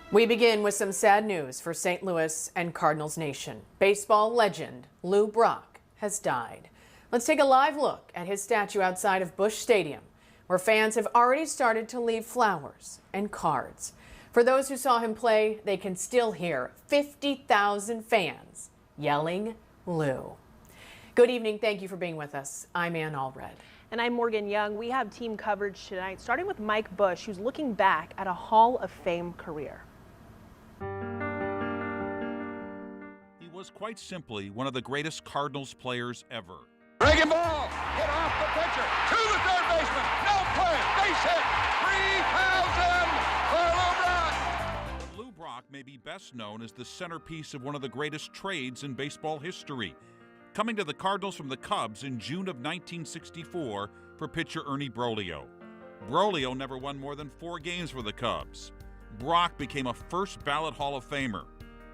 We begin with some sad news for St. Louis and Cardinals Nation. Baseball legend Lou Brock has died. Let's take a live look at his statue outside of Busch Stadium, where fans have already started to leave flowers and cards. For those who saw him play, they can still hear 50,000 fans yelling Lou. Good evening. Thank you for being with us. I'm Ann Allred. And I'm Morgan Young. We have team coverage tonight, starting with Mike Busch, who's looking back at a Hall of Fame career. He was quite simply one of the greatest Cardinals players ever. Breaking ball, hit off the pitcher, to the third baseman, no play, base hit, 3,000 for Lou Brock. But Lou Brock may be best known as the centerpiece of one of the greatest trades in baseball history, coming to the Cardinals from the Cubs in June of 1964 for pitcher Ernie Broglio. Broglio never won more than 4 games for the Cubs. Brock became a first-ballot Hall of Famer,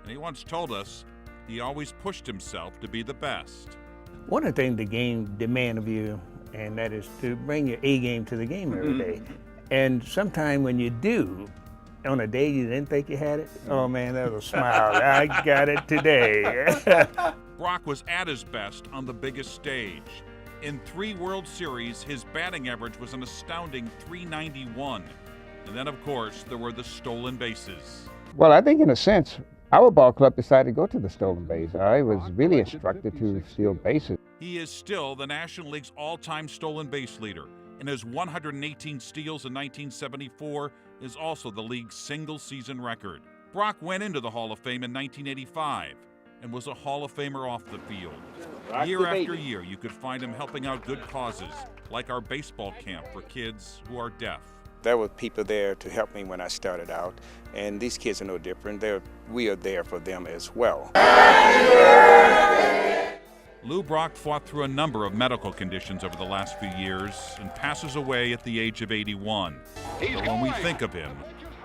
and he once told us he always pushed himself to be the best. One of the things the game demands of you, and that is to bring your A game to the game every day. And sometime when you do, on a day you didn't think you had it, oh man, that was a smile. I got it today. Brock was at his best on the biggest stage. In 3 World Series, his batting average was an astounding .391. And then, of course, there were the stolen bases. Well, I think in a sense, our ball club decided to go to the stolen base. I was really instructed to steal bases. He is still the National League's all-time stolen base leader, and his 118 steals in 1974 is also the league's single-season record. Brock went into the Hall of Fame in 1985 and was a Hall of Famer off the field. Year after year, you could find him helping out good causes, like our baseball camp for kids who are deaf. There were people there to help me when I started out, and these kids are no different. We are there for them as well. Lou Brock fought through a number of medical conditions over the last few years and passes away at the age of 81. But when we think of him,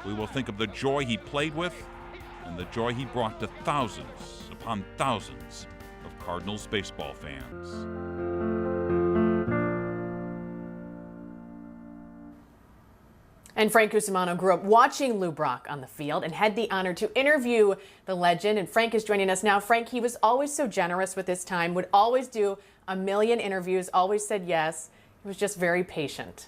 we will think of the joy he played with and the joy he brought to thousands upon thousands of Cardinals baseball fans. And Frank Cusimano grew up watching Lou Brock on the field and had the honor to interview the legend. And Frank is joining us now. Frank, he was always so generous with his time, would always do a million interviews, always said yes. He was just very patient.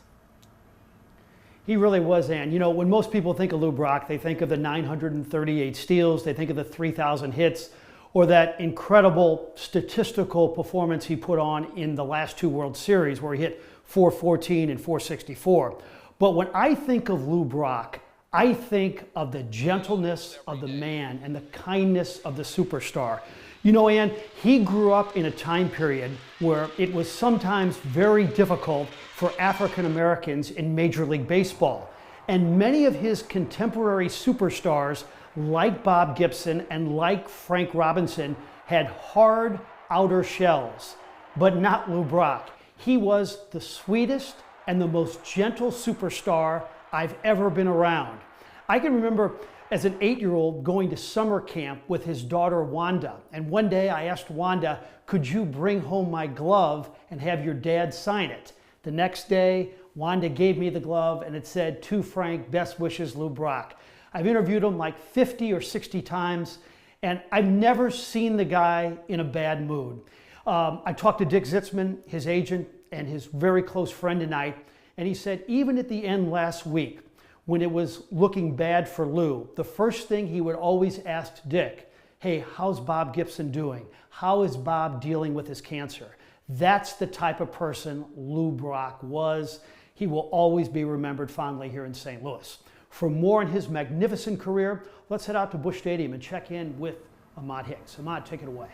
He really was, Ann. You know, when most people think of Lou Brock, they think of the 938 steals, they think of the 3,000 hits, or that incredible statistical performance he put on in the last 2 World Series where he hit .414 and .464. But when I think of Lou Brock, I think of the gentleness of the man and the kindness of the superstar. You know, Ann, he grew up in a time period where it was sometimes very difficult for African Americans in Major League Baseball. And many of his contemporary superstars, like Bob Gibson and like Frank Robinson, had hard outer shells, but not Lou Brock. He was the sweetest and the most gentle superstar I've ever been around. I can remember as an 8-year-old going to summer camp with his daughter Wanda. And one day I asked Wanda, could you bring home my glove and have your dad sign it? The next day, Wanda gave me the glove and it said, "To Frank, best wishes, Lou Brock." I've interviewed him like 50 or 60 times, and I've never seen the guy in a bad mood. I talked to Dick Zitzman, his agent, and his very close friend tonight, and he said even at the end last week, when it was looking bad for Lou, the first thing he would always ask Dick, hey, how's Bob Gibson doing? How is Bob dealing with his cancer? That's the type of person Lou Brock was. He will always be remembered fondly here in St. Louis. For more on his magnificent career, let's head out to Busch Stadium and check in with Ahmad Hicks. Ahmad, take it away.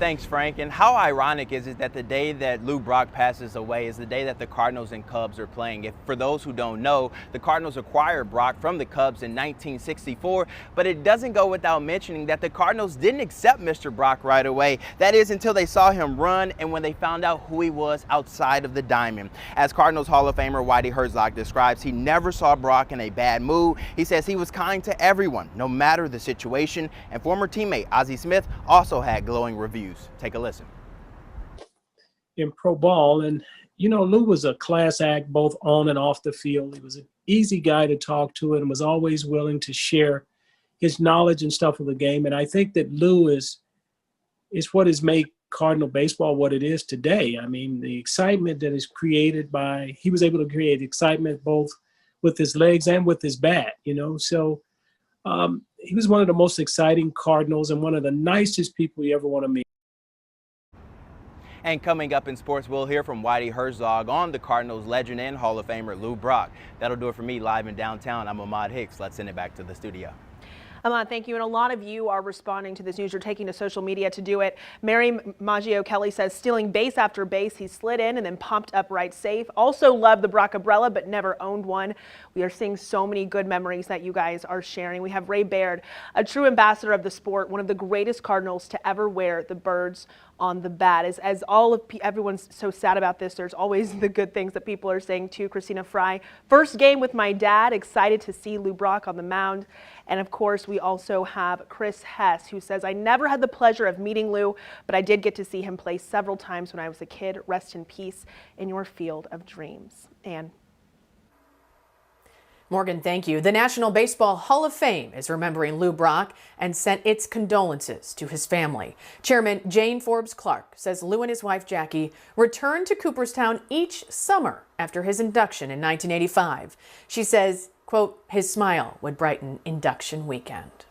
Thanks, Frank. And how ironic is it that the day that Lou Brock passes away is the day that the Cardinals and Cubs are playing? For those who don't know, the Cardinals acquired Brock from the Cubs in 1964, but it doesn't go without mentioning that the Cardinals didn't accept Mr. Brock right away. That is until they saw him run and when they found out who he was outside of the diamond. As Cardinals Hall of Famer Whitey Herzog describes, he never saw Brock in a bad mood. He says he was kind to everyone, no matter the situation, and former teammate Ozzie Smith also had glowing reviews. Take a listen. In pro ball, and you know, Lou was a class act both on and off the field. He was an easy guy to talk to and was always willing to share his knowledge and stuff of the game. And I think that Lou is what has made Cardinal baseball what it is today. I mean, the excitement that is created he was able to create excitement both with his legs and with his bat, you know. So he was one of the most exciting Cardinals and one of the nicest people you ever want to meet. And coming up in sports, we'll hear from Whitey Herzog on the Cardinals legend and Hall of Famer Lou Brock. That'll do it for me live in downtown. I'm Ahmad Hicks. Let's send it back to the studio. Ahmad, thank you. And a lot of you are responding to this news. You're taking to social media to do it. Mary Maggio Kelly says, stealing base after base, he slid in and then pumped up right safe. Also loved the Brock umbrella, but never owned one. We are seeing so many good memories that you guys are sharing. We have Ray Baird, a true ambassador of the sport, one of the greatest Cardinals to ever wear the birds on the bat. As everyone's so sad about this, there's always the good things that people are saying too. Christina Fry, first game with my dad, excited to see Lou Brock on the mound. And of course, we also have Chris Hess, who says, I never had the pleasure of meeting Lou, but I did get to see him play several times when I was a kid. Rest in peace in your field of dreams. Ann. Morgan, thank you. The National Baseball Hall of Fame is remembering Lou Brock and sent its condolences to his family. Chairman Jane Forbes Clark says Lou and his wife Jackie returned to Cooperstown each summer after his induction in 1985. She says, quote, his smile would brighten induction weekend.